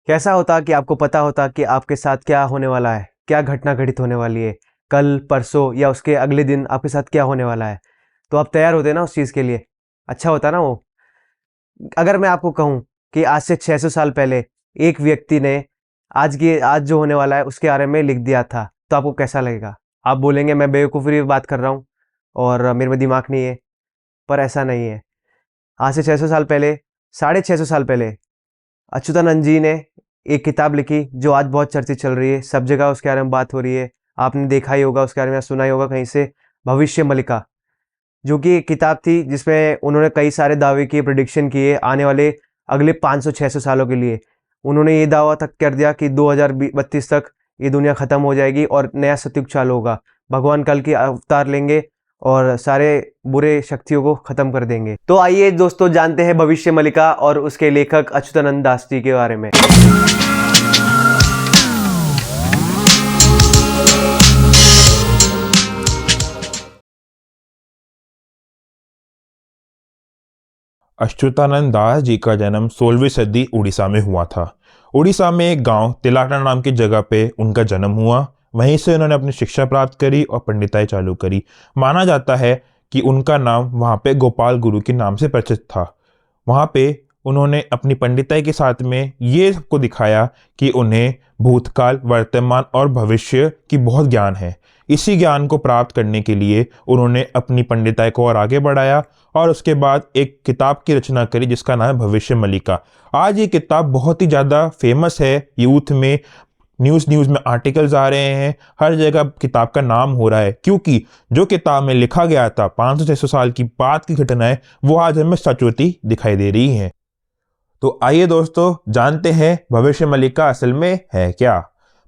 कैसा होता कि आपको पता होता कि आपके साथ क्या होने वाला है, क्या घटना घटित होने वाली है, कल परसों या उसके अगले दिन आपके साथ क्या होने वाला है। तो आप तैयार होते ना उस चीज़ के लिए। अच्छा होता ना वो। अगर मैं आपको कहूँ कि आज से 600 साल पहले एक व्यक्ति ने आज जो होने वाला है उसके बारे में लिख दिया था, तो आपको कैसा लगेगा? आप बोलेंगे मैं बेवकूफ़ी की बात कर रहा हूँ और मेरे में दिमाग नहीं है। पर ऐसा नहीं है। आज से 600 साल पहले, 650 साल पहले अच्युतानंद जी ने एक किताब लिखी जो आज बहुत चर्चित चल रही है, सब जगह उसके बारे में बात हो रही है। आपने देखा ही होगा उसके बारे में, सुना ही होगा कहीं से, भविष्य मलिका, जो कि एक किताब थी जिसमें उन्होंने कई सारे दावे किए, प्रिडिक्शन किए आने वाले अगले 500-600 सालों के लिए। उन्होंने ये दावा तक कर दिया कि 2032 तक ये दुनिया ख़त्म हो जाएगी और नया सतयुग चालू होगा। भगवान कल की अवतार लेंगे और सारे बुरे शक्तियों को ख़त्म कर देंगे। तो आइए दोस्तों जानते हैं भविष्य मलिका और उसके लेखक अच्युतानंद दास जी के बारे में। अच्युतानंद दास जी का जन्म 16वीं सदी उड़ीसा में हुआ था। उड़ीसा में एक गांव तिलाटा नाम की जगह पे उनका जन्म हुआ। वहीं से उन्होंने अपनी शिक्षा प्राप्त करी और पंडिताई चालू करी। माना जाता है कि उनका नाम वहाँ पे गोपाल गुरु के नाम से परिचित था। वहाँ पे उन्होंने अपनी पंडिताई के साथ में ये सबको दिखाया कि उन्हें भूतकाल, वर्तमान और भविष्य की बहुत ज्ञान है। इसी ज्ञान को प्राप्त करने के लिए उन्होंने अपनी पंडिताई को और आगे बढ़ाया और उसके बाद एक किताब की रचना करी जिसका नाम है भविष्य मलिका। आज ये किताब बहुत ही ज़्यादा फेमस है यूथ में। न्यूज़ में आर्टिकल्स आ रहे हैं, हर जगह किताब का नाम हो रहा है, क्योंकि जो किताब में लिखा गया था 500-600 साल की बाद की घटनाएं वो आज हमें सच होती दिखाई दे रही हैं। तो आइए दोस्तों जानते हैं भविष्य मलिका असल में है क्या।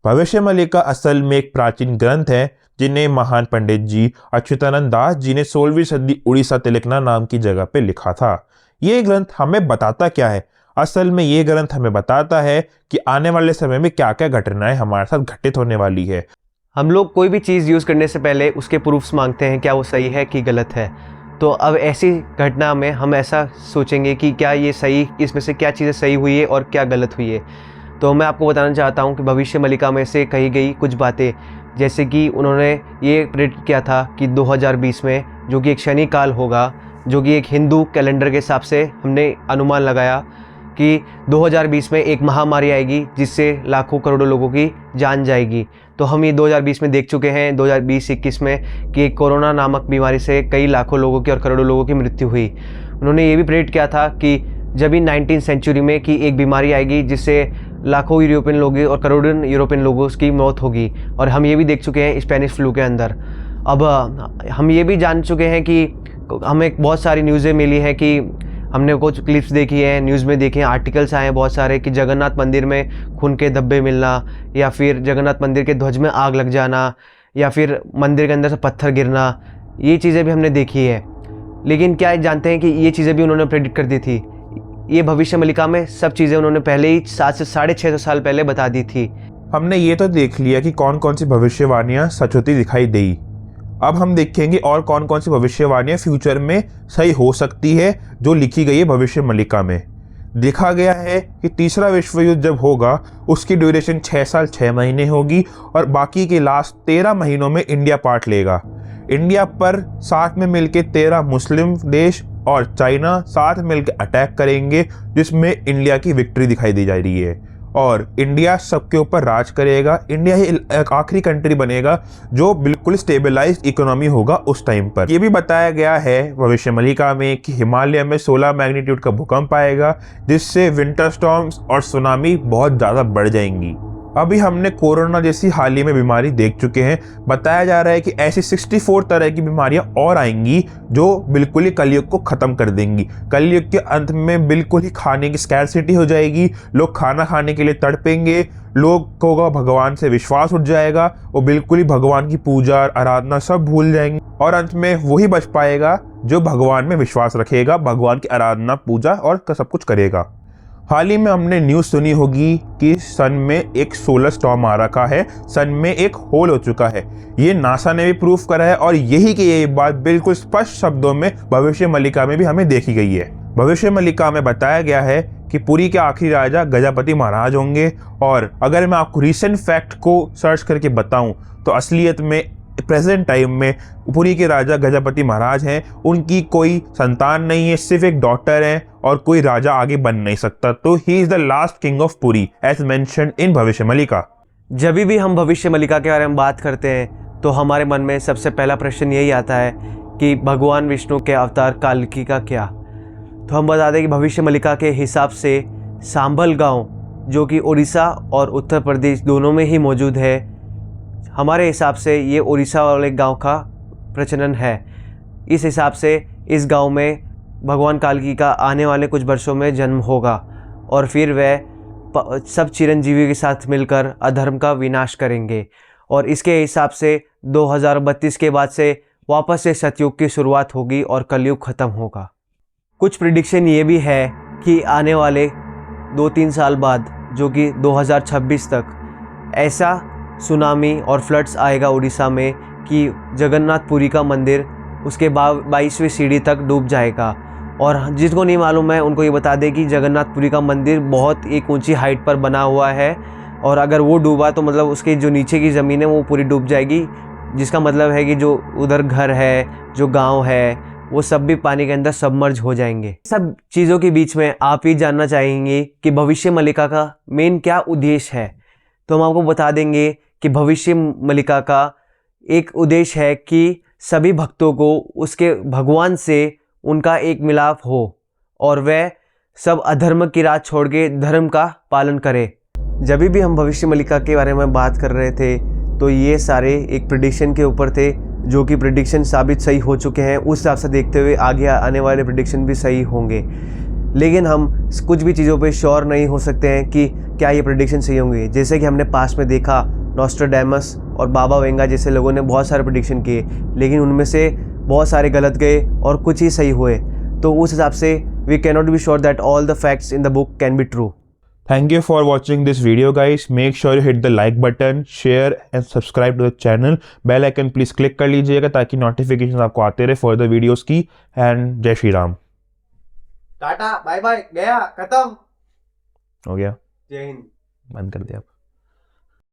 भविष्य मलिका असल में एक प्राचीन ग्रंथ है जिन्हें महान पंडित जी अच्युतानंद दास जी ने 16वीं सदी उड़ीसा तिलकना नाम की जगह पे लिखा था। ये ग्रंथ हमें बताता क्या है? असल में ये ग्रंथ हमें बताता है कि आने वाले समय में क्या क्या घटनाएं हमारे साथ घटित होने वाली है। हम लोग कोई भी चीज़ यूज़ करने से पहले उसके प्रूफ्स मांगते हैं, क्या वो सही है कि गलत है। तो अब ऐसी घटना में हम ऐसा सोचेंगे कि क्या ये सही, इसमें से क्या चीज़ें सही हुई है और क्या गलत हुई है। तो मैं आपको बताना चाहता हूँ कि भविष्य मलिका में से कही गई कुछ बातें, जैसे कि उन्होंने ये प्रेडिक्ट किया था कि 2020 में, जो कि एक शनि काल होगा, जो कि एक हिंदू कैलेंडर के हिसाब से हमने अनुमान लगाया कि 2020 में एक महामारी आएगी जिससे लाखों करोड़ों लोगों की जान जाएगी। तो हम ये 2020 में देख चुके हैं 2020-21 में कि कोरोना नामक बीमारी से कई लाखों लोगों की और करोड़ों लोगों की मृत्यु हुई। उन्होंने ये भी प्रेडिक्ट किया था कि जब भी 19वीं सेंचुरी में कि एक बीमारी आएगी जिससे लाखों यूरोपियन लोग और करोड़ों यूरोपियन लोगों की मौत होगी, और हम ये भी देख चुके हैं स्पेनिश फ्लू के अंदर। अब हम ये भी जान चुके हैं कि हमें बहुत सारी न्यूज़ें मिली हैं कि हमने कुछ क्लिप्स देखी है, न्यूज़ में देखे हैं, आर्टिकल्स आए हैं बहुत सारे कि जगन्नाथ मंदिर में खून के धब्बे मिलना, या फिर जगन्नाथ मंदिर के ध्वज में आग लग जाना, या फिर मंदिर के अंदर से पत्थर गिरना। ये चीज़ें भी हमने देखी है। लेकिन क्या जानते हैं कि ये चीज़ें भी उन्होंने प्रेडिक्ट कर दी थी। ये भविष्य मलिका में सब चीज़ें उन्होंने पहले ही 7 से 650 साल पहले बता दी थी। हमने ये तो देख लिया कि कौन कौन सी भविष्यवाणियां सच होती दिखाई दी। अब हम देखेंगे और कौन कौन सी भविष्यवाणियां फ्यूचर में सही हो सकती है जो लिखी गई है भविष्य मलिका में। देखा गया है कि तीसरा विश्व युद्ध जब होगा उसकी ड्यूरेशन 6 साल 6 महीने होगी और बाकी के लास्ट 13 महीनों में इंडिया पार्ट लेगा। इंडिया पर साथ में मिलके 13 मुस्लिम देश और चाइना साथ मिलकर अटैक करेंगे, जिसमें इंडिया की विक्ट्री दिखाई दी जा रही है और इंडिया सबके ऊपर राज करेगा। इंडिया ही एक आखिरी कंट्री बनेगा जो बिल्कुल स्टेबलाइज्ड इकोनॉमी होगा उस टाइम पर। यह भी बताया गया है भविष्य मलिका में कि हिमालय में 16 मैग्नीट्यूड का भूकंप आएगा जिससे विंटर स्टॉर्म्स और सुनामी बहुत ज़्यादा बढ़ जाएंगी। अभी हमने कोरोना जैसी हाल ही में बीमारी देख चुके हैं। बताया जा रहा है कि ऐसी 64 तरह की बीमारियां और आएंगी जो बिल्कुल ही कलयुग को ख़त्म कर देंगी। कलयुग के अंत में बिल्कुल ही खाने की स्कैरसिटी हो जाएगी, लोग खाना खाने के लिए तड़पेंगे, लोगों का भगवान से विश्वास उठ जाएगा, वो बिल्कुल ही भगवान की पूजा आराधना सब भूल जाएंगे और अंत में वही बच पाएगा जो भगवान में विश्वास रखेगा, भगवान की आराधना पूजा और सब कुछ करेगा। हाल ही में हमने न्यूज़ सुनी होगी कि सन में एक सोलर स्टॉर्म आ रखा है, सन में एक होल हो चुका है। ये नासा ने भी प्रूफ करा है और यही की यही बात बिल्कुल स्पष्ट शब्दों में भविष्य मलिका में भी हमें देखी गई है। भविष्य मलिका में बताया गया है कि पुरी के आखिरी राजा गजापति महाराज होंगे। और अगर मैं आपको रीसेंट फैक्ट को सर्च करके बताऊं तो असलियत में प्रेजेंट टाइम में पुरी के राजा गजापति महाराज हैं, उनकी कोई संतान नहीं है, सिर्फ एक डॉटर है और कोई राजा आगे बन नहीं सकता। तो he is the last king of Puri as mentioned in Bhavishya Malika. जब भी हम भविष्य मलिका के बारे में बात करते हैं तो हमारे मन में सबसे पहला प्रश्न यही आता है कि भगवान विष्णु के अवतार कालकी का क्या। तो हम बता दें कि भविष्य मलिका के हिसाब से सांभल गांव जो कि उड़ीसा और उत्तर प्रदेश दोनों में ही मौजूद है, हमारे हिसाब से ये उड़ीसा वाले गांव का प्रचलन है। इस हिसाब से इस गांव में भगवान कालकी का आने वाले कुछ वर्षों में जन्म होगा और फिर वह सब चिरंजीवी के साथ मिलकर अधर्म का विनाश करेंगे। और इसके हिसाब से 2032 के बाद से वापस से सतयुग की शुरुआत होगी और कलयुग ख़त्म होगा। कुछ प्रिडिक्शन ये भी है कि आने वाले 2-3 साल बाद जो कि 2026 तक ऐसा सुनामी और फ्लड्स आएगा उड़ीसा में कि जगन्नाथपुरी का मंदिर उसके 22वीं सीढ़ी तक डूब जाएगा। और जिसको नहीं मालूम है उनको ये बता दें कि जगन्नाथपुरी का मंदिर बहुत एक ऊंची हाइट पर बना हुआ है और अगर वो डूबा तो मतलब उसके जो नीचे की ज़मीन है वो पूरी डूब जाएगी, जिसका मतलब है कि जो उधर घर है, जो गांव है, वो सब भी पानी के अंदर सबमर्ज हो जाएंगे। सब चीज़ों के बीच में आप ये जानना चाहेंगे कि भविष्य मलिका का मेन क्या उद्देश्य है। तो हम आपको बता देंगे कि भविष्य मलिका का एक उद्देश्य है कि सभी भक्तों को उसके भगवान से उनका एक मिलाप हो और वह सब अधर्म की राह छोड़ के धर्म का पालन करे। जब भी हम भविष्य मलिका के बारे में बात कर रहे थे तो ये सारे एक प्रेडिक्शन के ऊपर थे जो कि प्रेडिक्शन साबित सही हो चुके हैं। उस हिसाब से देखते हुए आगे आने वाले प्रेडिक्शन भी सही होंगे, लेकिन हम कुछ भी चीज़ों पे श्योर नहीं हो सकते हैं कि क्या ये प्रेडिक्शन सही होंगे। जैसे कि हमने पास्ट में देखा नॉस्ट्राडामस और बाबा वेंगा जैसे लोगों ने बहुत सारे प्रेडिक्शन किए, लेकिन उनमें से बहुत सारे गलत गए और कुछ ही सही हुए। तो उस हिसाब से we can not be sure that all the facts in the book can be true. Thank you for watching this video guys. Make sure you hit the like button, share and subscribe to the channel. Bell icon please click कर लीजिएगा ताकि notifications आपको आते रहे further videos की। And जय Shri Ram. Tata bye bye, गया खत्म हो गया, जय हिंद। बंद कर दिया आप।